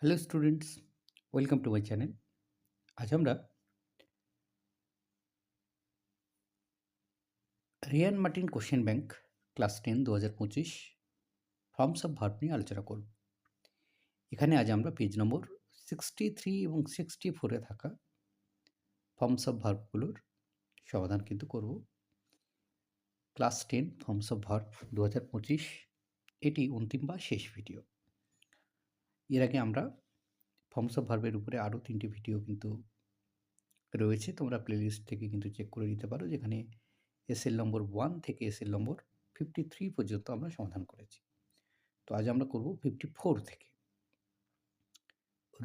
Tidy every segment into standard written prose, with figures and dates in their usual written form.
Hello students, welcome to my channel. আজ আমরা Ryan Martin question bank class 10 2025 forms of verb নিয়ে আলোচনা করব। এখানে আজ আমরা পেজ নম্বর 63 এবং 64-এ থাকা ফর্মস অফ ভার্বগুলোর সমাধান কিন্তু করব। ক্লাস 10 ফর্মস অফ ভার্ব 2025 এটি অন্তিম বা শেষ ভিডিও। এর আগে আমরা ফর্মস অফ ভার্বের উপরে আরও 3টি ভিডিও কিন্তু রয়েছে, তোমরা প্লেলিস্ট থেকে কিন্তু চেক করে নিতে পারো, যেখানে এসএল নম্বর 1 থেকে এসএল নম্বর 53 পর্যন্ত আমরা সমাধান করেছি। তো আজ আমরা করব 54 থেকে।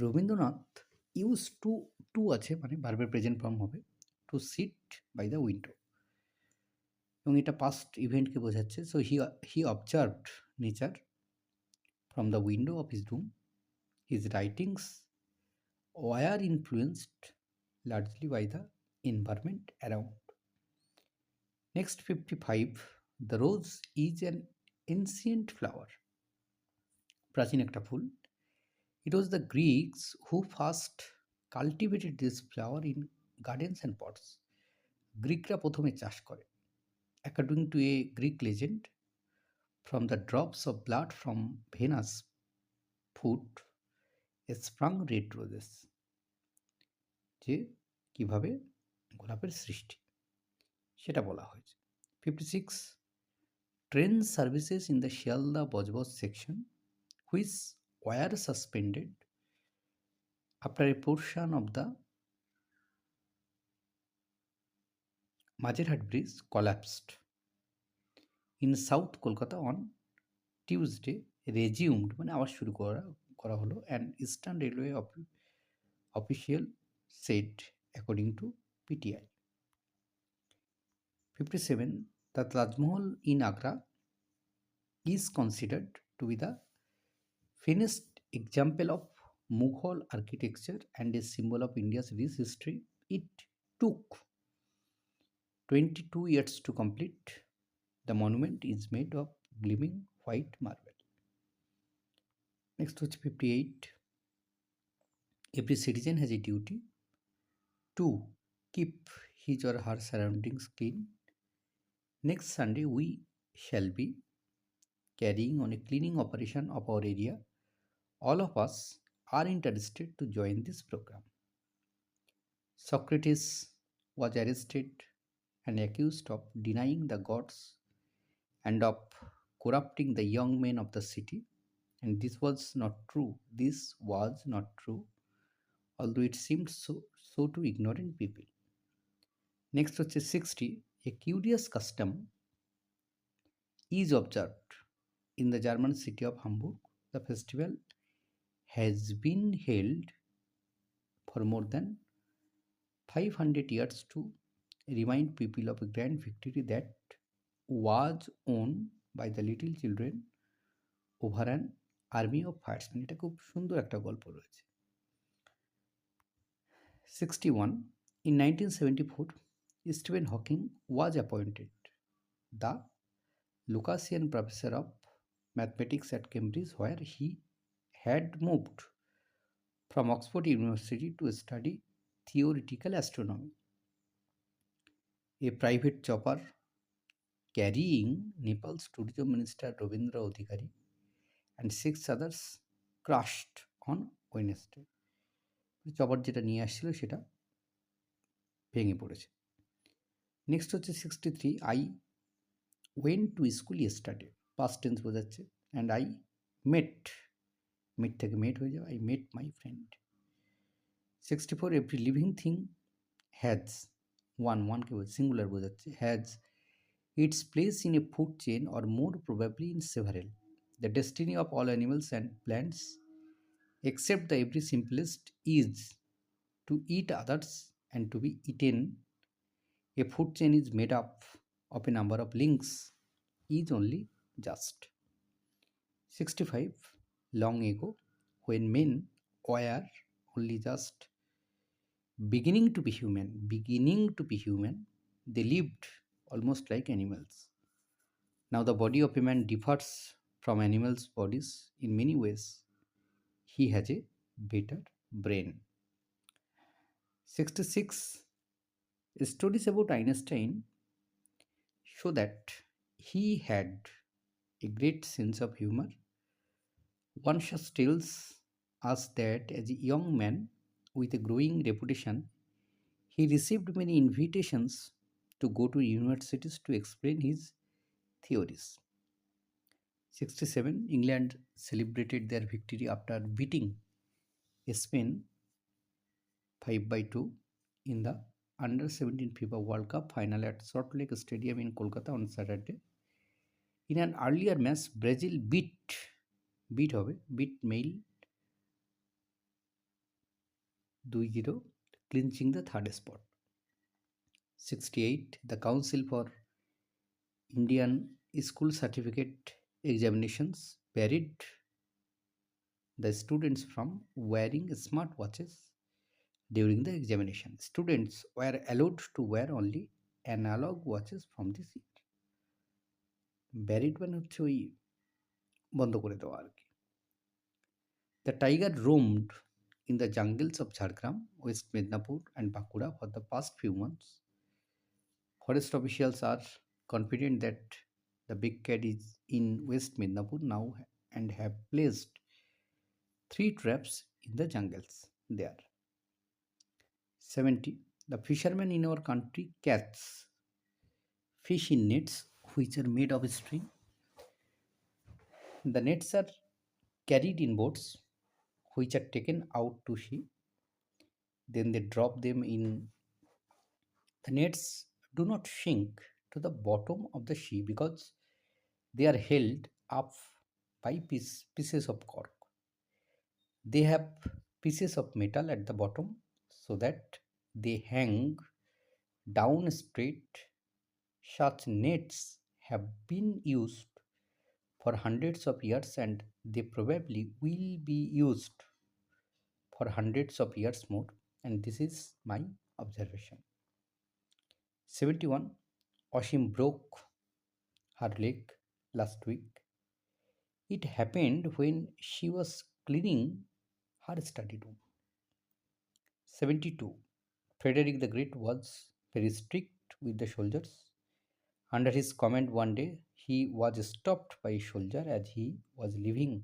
রবীন্দ্রনাথ ইউজ টু, টু আছে মানে ভার্বের প্রেজেন্ট ফর্ম হবে, to sit by the window, এবং এটা পাস্ট ইভেন্টকে বোঝাচ্ছে। So he observed nature from the window of his room, his writings were influenced largely by the environment around. Next 55, the rose is an ancient flower, প্রাচীন একটা ফুল। It was the Greeks who first cultivated this flower in gardens and pots. গ্রিকরা প্রথমে চাষ করে। According to a Greek legend, from the drops of blood from Venus' foot sprung red roses. যে কিভাবে গোলাপের সৃষ্টি সেটা বলা হয়েছে। 56, train services in the Shialda Bojboj section which were suspended after a portion of the Majerhat Bridge collapsed in South Kolkata on Tuesday resumed মানে আবার শুরু করা হলো, and Eastern Railway official said according to PTI. 57, the Taj Mahal in Agra is considered to be the finest example of Mughal architecture and a symbol of India's rich history. It took 22 years to complete. The monument is made of gleaming white marble. Next was 58. Every citizen has a duty to keep his or her surroundings clean. Next Sunday, we shall be carrying on a cleaning operation of our area. All of us are interested to join this program. Socrates was arrested and accused of denying the gods and of corrupting the young men of the city. And this was not true. This was not true, although it seemed so to ignorant people. Next হচ্ছে 60, a curious custom is observed in the German city of Hamburg. The festival has been held for more than 500 years to remind people of a grand victory that was won by the little children over an army of firemen. এটা খুব সুন্দর একটা গল্প রয়েছে। 61, in 1974, Stephen Hawking was appointed the Lucasian Professor of Mathematics at Cambridge, where he had moved from Oxford University to study theoretical astronomy. A private chopper carrying Nepal's tourism minister Ravindra Adhikari and 6 others crashed on Wednesday. Chopper যেটা নিয়ে আসছিল সেটা ভেঙে পড়েছে। Next হচ্ছে 63, I went to school yesterday, past tense বোঝাচ্ছে, and I met থেকে মেট হয়ে যাবে, I met my friend. 64, every living thing has ওয়ানকে সিঙ্গুলার বোঝাচ্ছে, has its place in a food chain or more probably in several. The destiny of all animals and plants except the every simplest is to eat others and to be eaten. A food chain is made up of a number of links, is only just. 65, long ago, when men were only just beginning to be human, they lived almost like animals. Now the body of a man differs from animals' bodies in many ways. He has a better brain. 66. Stories about Einstein show that he had a great sense of humor. One just tells us that as a young man with a growing reputation, he received many invitations to go to universities to explain his theories. 67. England celebrated their victory after beating Spain 5 by 2 in the under 17 FIFA World Cup final at Salt Lake Stadium in Kolkata on Saturday. In an earlier match, Brazil beat Mail 2-0, clinching the third spot. 68. The Council for Indian School Certificate Examinations buried the students from wearing smartwatches during the examination. Students were allowed to wear only analog watches from this year. Varied মানে হচ্ছে ওই বন্ধ করে দেওয়া আর কি। The tiger roamed in the jungles of Jharkhand, West Midnapur, and Bankura for the past few months. Forest officials are confident that the big cat is in West Midnapur now and have placed three traps in the jungles there. 70. The fishermen in our country catch fish in nets which are made of string. The nets are carried in boats which are taken out to sea. Then they drop them in. The nets do not sink to the bottom of the sea because they are held up by pieces of cork. They have pieces of metal at the bottom so that they hang down straight. Such nets have been used for hundreds of years and they probably will be used for hundreds of years more. And this is my observation. 71. Oshim broke her leg last week. It happened when she was cleaning her study room. 72. Frederick the Great was very strict with the soldiers. Under his command one day, he was stopped by a soldier as he was leaving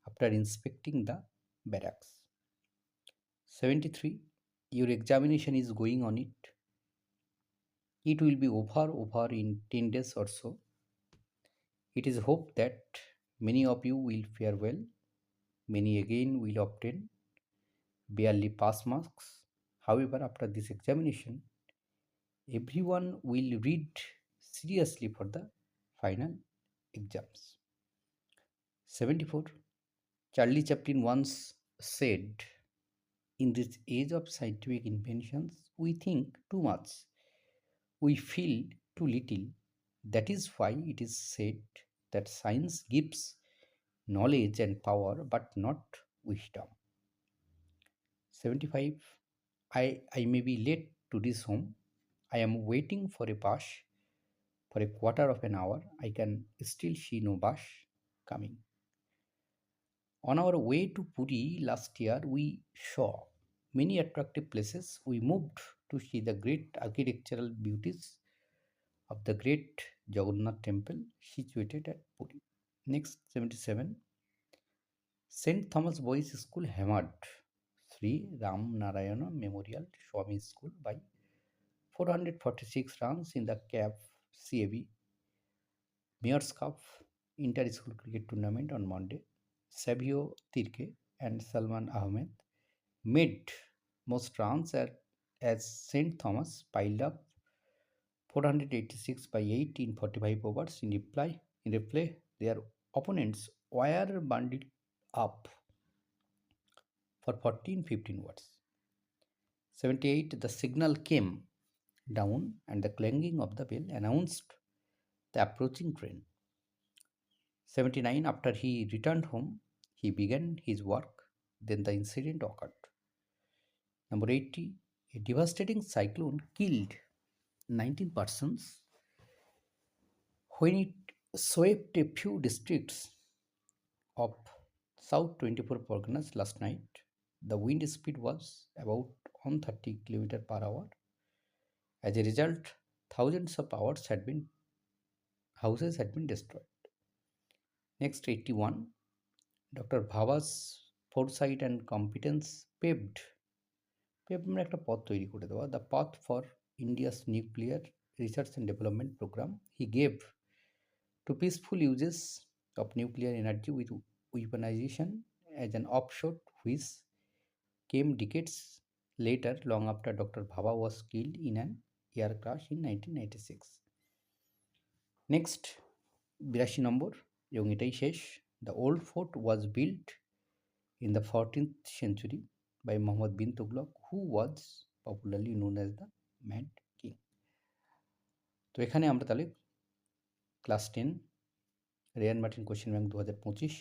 after inspecting the barracks. 73. Your examination is going on it. It will be over in 10 days or so. It is hoped that many of you will fare well. Many again will obtain barely pass marks. However, after this examination, everyone will read seriously for the final exams. 74. Charlie Chaplin once said, in this age of scientific inventions, we think too much, we feel too little. That is why it is said that science gives knowledge and power but not wisdom. 75. I may be late to this home. I am waiting for a bus for a quarter of an hour. I can still see no bus coming. On our way to Puri last year, we saw many attractive places. We moved to see the great architectural beauties of the great Jagannath temple situated at Puri. Next, 77. St. Thomas Boys School hammered Sri Ram Narayana Memorial Swami School by 446 runs in the CAB Mayor's Cup Inter-School Cricket Tournament on Monday. Savio Tirke and Salman Ahmed made most runs as St. Thomas piled up 486 by 8 in 45 overs. In reply, their opponents were bundled up for 14-15 overs. 78. The signal came down and the clanging of the bell announced the approaching train. 79. After he returned home, he began his work. Then the incident occurred. Number 80. A devastating cyclone killed 19 persons when it swept a few districts of South 24 Parganas last night. The wind speed was about 130 km per hour. As a result, thousands of houses had been destroyed. Next, 81. Dr. Bhaba's foresight and competence মানে একটা পথ তৈরি করে দেওয়া, the path for India's nuclear research and development program. He gave to peaceful uses of nuclear energy with weaponization as an offshoot, which came decades later, long after Dr. Bhabha was killed in an air crash in 1996. Next, 82 নম্বর এবং এটাই শেষ. The old fort was built in the 14th century by Muhammad bin Tughlaq, who was popularly known as the Mad King. তো এখানে আমরা তাহলে class 10 Ryan Martin question bank 2025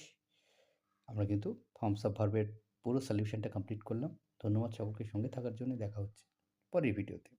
আমরা কিন্তু forms of ভার্বের পুরো সলিউশনটা কমপ্লিট করলাম। ধন্যবাদ সকলকে সঙ্গে থাকার জন্য। দেখা হচ্ছে পরের ভিডিওতে।